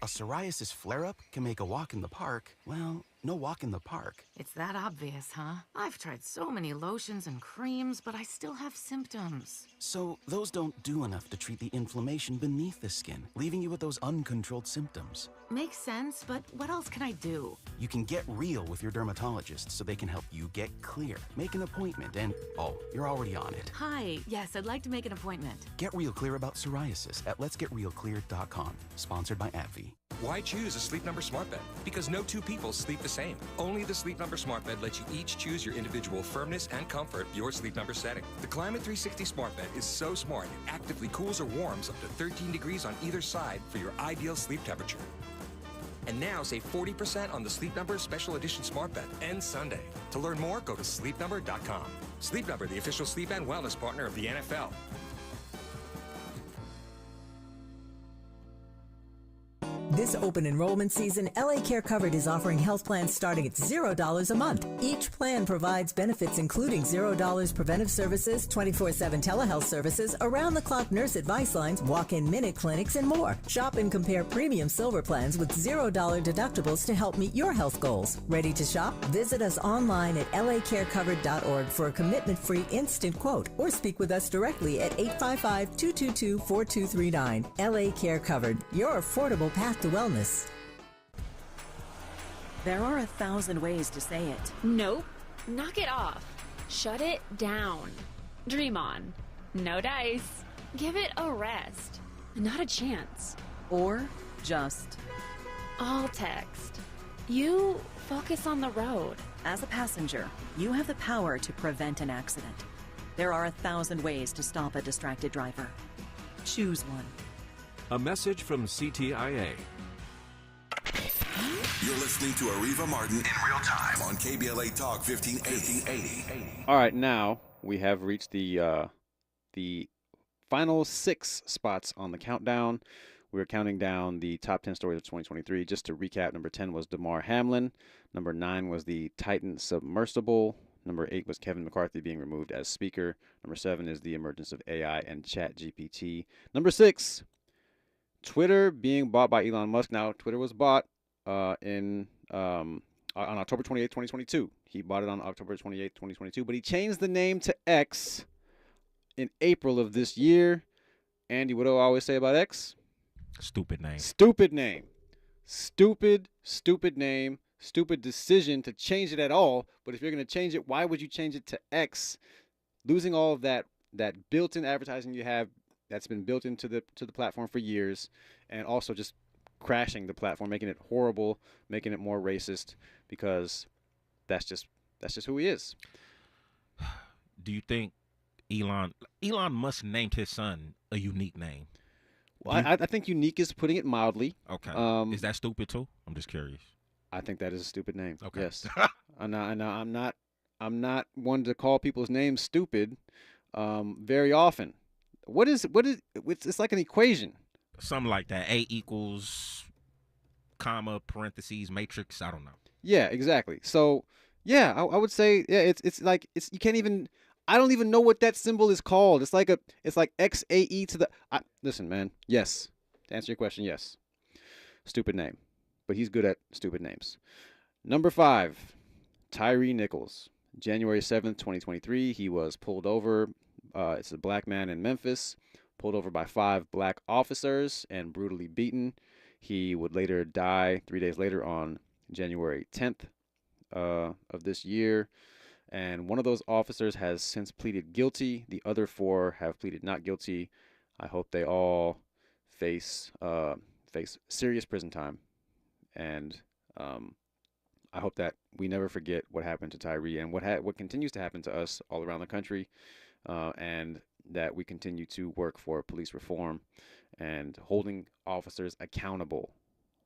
T: A psoriasis flare-up can make a walk in the park, well, no walk in the park.
C: It's that obvious, huh? I've tried so many lotions and creams, but I still have symptoms.
T: So those don't do enough to treat the inflammation beneath the skin, leaving you with those uncontrolled symptoms.
C: Makes sense, but what else can I do?
T: You can get real with your dermatologist so they can help you get clear. Make an appointment and, you're already on it.
C: Hi, yes, I'd like to make an appointment.
T: Get real clear about psoriasis at letsgetrealclear.com. Sponsored by AbbVie.
U: Why choose a Sleep Number smart bed? Because no 2 people sleep the same. Only the Sleep Number smart bed lets you each choose your individual firmness and comfort, your Sleep Number setting. The Climate 360 smart bed is so smart it actively cools or warms up to 13 degrees on either side for your ideal sleep temperature. And now save 40% on the Sleep Number Special Edition Smart Bed and Sunday. To learn more, go to sleepnumber.com. Sleep Number, the official sleep and wellness partner of the NFL.
N: This open enrollment season, LA Care Covered is offering health plans starting at $0 a month. Each plan provides benefits including $0 preventive services, 24/7 telehealth services, around-the-clock nurse advice lines, walk-in minute clinics, and more. Shop and compare premium silver plans with $0 deductibles to help meet your health goals. Ready to shop? Visit us online at lacarecovered.org for a commitment-free instant quote or speak with us directly at 855-222-4239. LA Care Covered, your affordable path to wellness.
V: There are 1,000 ways to say it.
W: Nope. Knock it off. Shut it down. Dream on. No dice. Give it a rest. Not a chance.
V: Or just
W: All text. You focus on the road.
V: As a passenger, you have the power to prevent an accident. There are 1,000 ways to stop a distracted driver. Choose one.
X: A message from CTIA.
A: You're listening to Areva Martin in real time on KBLA Talk 1580.
D: All right, now we have reached the final 6 spots on the countdown. We're counting down the top 10 stories of 2023. Just to recap, number 10 was Damar Hamlin. Number 9 was the Titan submersible. Number 8 was Kevin McCarthy being removed as speaker. Number 7 is the emergence of AI and ChatGPT. Number 6, Twitter being bought by Elon Musk. Now, Twitter was bought on October 28, 2022. He bought it on October 28, 2022, but he changed the name to X in April of this year. Andy, what do I always say about X?
G: Stupid name.
D: Stupid name. Stupid name. Stupid decision to change it at all. But if you're going to change it, why would you change it to X? Losing all of that built-in advertising you have that's been built into the platform for years, and also just crashing the platform, making it horrible, making it more racist, because that's just who he is.
G: Do you think Elon Musk named his son a unique name?
D: Well, I think unique is putting it mildly.
G: Okay. Is that stupid too? I'm just curious.
D: I think that is a stupid name.
G: Okay.
D: Yes. I'm not one to call people's names stupid very often. It's like an equation.
G: Something like that. A equals comma parentheses matrix. I don't know.
D: Yeah, exactly. So yeah, I would say yeah. It's like you can't even. I don't even know what that symbol is called. It's like XAE to the. Listen, man. Yes. To answer your question, yes. Stupid name, but he's good at stupid names. Number 5, Tyree Nichols. January 7th, 2023. He was pulled over. It's a black man in Memphis, pulled over by 5 black officers and brutally beaten. He would later die 3 days later on January 10th of this year. And one of those officers has since pleaded guilty. The other 4 have pleaded not guilty. I hope they all face serious prison time. And I hope that we never forget what happened to Tyree and what continues to happen to us all around the country, and that we continue to work for police reform and holding officers accountable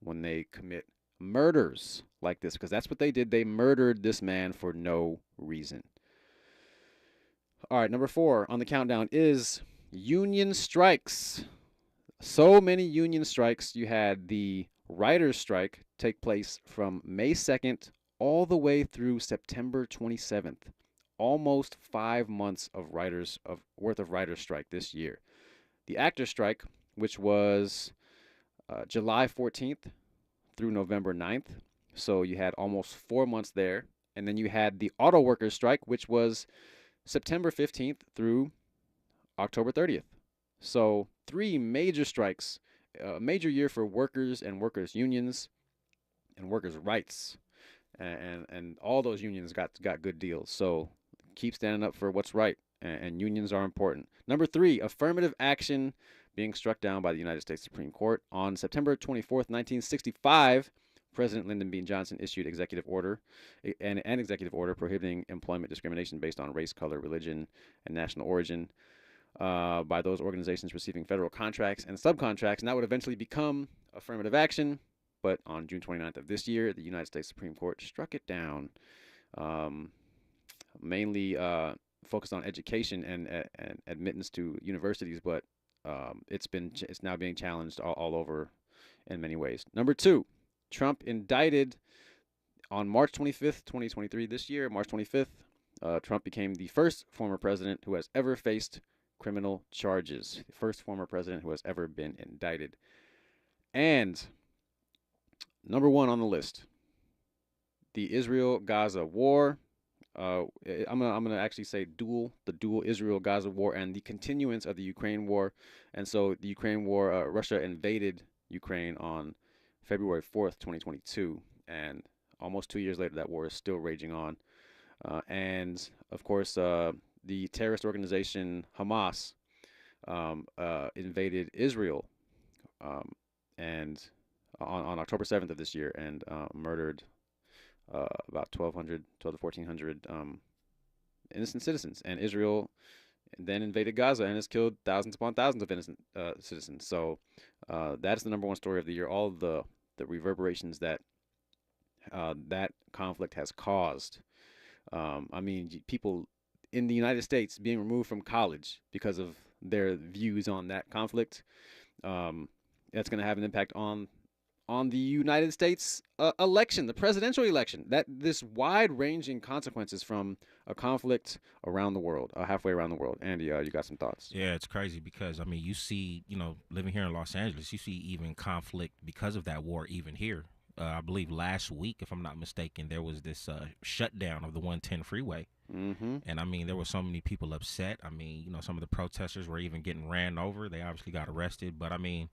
D: when they commit murders like this, because that's what they did. They murdered this man for no reason. All right, number 4 on the countdown is union strikes. So many union strikes. You had the writers' strike take place from May 2nd all the way through September 27th. Almost 5 months of worth of writers' strike this year. The actors' strike, which was July 14th through November 9th. So you had almost 4 months there. And then you had the auto workers strike, which was September 15th through October 30th. So 3 major strikes, a major year for workers and workers' unions and workers' rights. And all those unions got good deals. So keep standing up for what's right. And unions are important. Number 3, affirmative action being struck down by the United States Supreme Court. On September 24th, 1965, President Lyndon B. Johnson issued an executive order prohibiting employment discrimination based on race, color, religion, and national origin by those organizations receiving federal contracts and subcontracts. And that would eventually become affirmative action. But on June 29th of this year, the United States Supreme Court struck it down, mainly focused on education and admittance to universities, but it's now being challenged all over in many ways. Number 2, Trump indicted on March 25th, 2023, this year, March 25th. Trump became the first former president who has ever faced criminal charges, the first former president who has ever been indicted. And number 1 on the list, the Israel-Gaza war. I'm gonna actually say the dual Israel-Gaza war and the continuance of the Ukraine war. And so the Ukraine war, Russia invaded Ukraine on February 4th, 2022, and almost 2 years later, that war is still raging on. And of course, the terrorist organization Hamas invaded Israel, and on October 7th of this year, and murdered about 1200 to 1400 innocent citizens. And Israel then invaded Gaza and has killed thousands upon thousands of innocent citizens. So that's the number 1 story of the year. All of the reverberations that that conflict has caused. I mean, people in the United States being removed from college because of their views on that conflict. That's going to have an impact on the United States election, the presidential election. That this wide-ranging consequences from a conflict around the world, halfway around the world. Andy, you got some thoughts?
G: Yeah, it's crazy because, I mean, you see, living here in Los Angeles, you see even conflict because of that war even here. I believe last week, if I'm not mistaken, there was this shutdown of the 110 freeway.
D: Mm-hmm.
G: And, I mean, there were so many people upset. I mean, some of the protesters were even getting ran over. They obviously got arrested. But, I mean,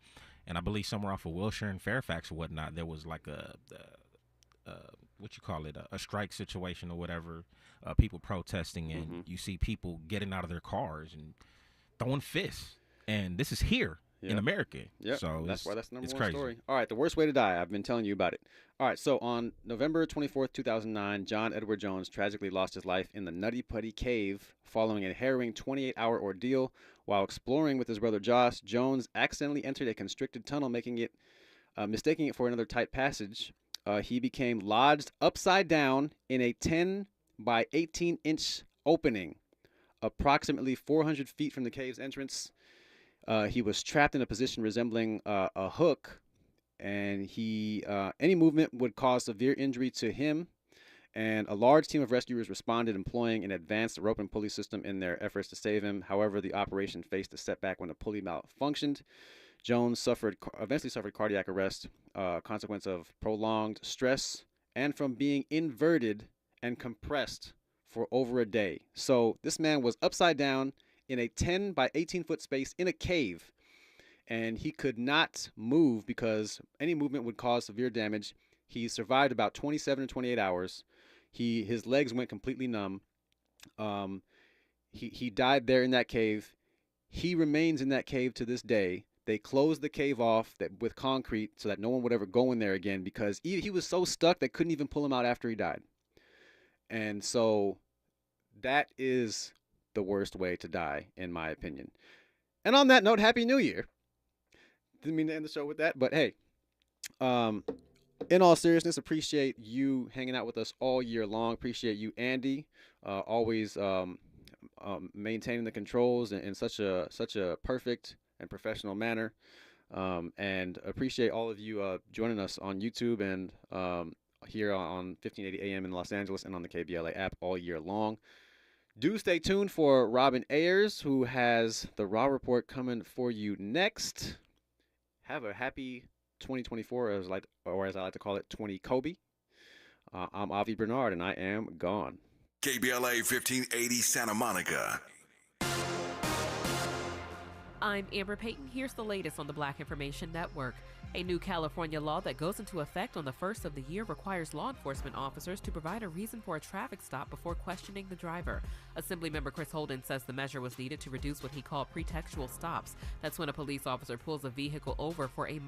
G: and I believe somewhere off of Wilshire and Fairfax or whatnot, there was like a strike situation or whatever, people protesting, and you see people getting out of their cars and throwing fists. And this is here in America.
D: Yeah,
G: so
D: that's why that's the number 1
G: crazy.
D: story. All right, the worst way to die. I've been telling you about it. All right, so on November 24th, 2009, John Edward Jones tragically lost his life in the Nutty Putty Cave following a harrowing 28-hour ordeal. While exploring with his brother Josh, Jones accidentally entered a constricted tunnel, mistaking it for another tight passage. He became lodged upside down in a 10 by 18-inch opening approximately 400 feet from the cave's entrance. He was trapped in a position resembling a hook, and any movement would cause severe injury to him. And a large team of rescuers responded, employing an advanced rope and pulley system in their efforts to save him. However, the operation faced a setback when the pulley malfunctioned. Jones eventually suffered cardiac arrest, consequence of prolonged stress and from being inverted and compressed for over a day. So this man was upside down in a 10 by 18 foot space in a cave, and he could not move because any movement would cause severe damage. He survived about 27 to 28 hours. His legs went completely numb. He died there in that cave. He remains in that cave to this day. They closed the cave off with concrete so that no one would ever go in there again because he was so stuck they couldn't even pull him out after he died. And so that is the worst way to die, in my opinion. And on that note, Happy New Year. Didn't mean to end the show with that, but hey, in all seriousness, appreciate you hanging out with us all year long. Appreciate you, Andy, always maintaining the controls in such a perfect and professional manner. And appreciate all of you joining us on YouTube and here on 1580 AM in Los Angeles and on the KBLA app all year long. Do stay tuned for Robin Ayers, who has the Raw Report coming for you next. Have a happy 2024, as I like to call it, 20 Kobe. I'm Avi Bernard, and I am gone.
A: KBLA 1580 Santa Monica.
E: I'm Amber Payton. Here's the latest on the Black Information Network. A new California law that goes into effect on the first of the year requires law enforcement officers to provide a reason for a traffic stop before questioning the driver. Assemblymember Chris Holden says the measure was needed to reduce what he called pretextual stops. That's when a police officer pulls a vehicle over for a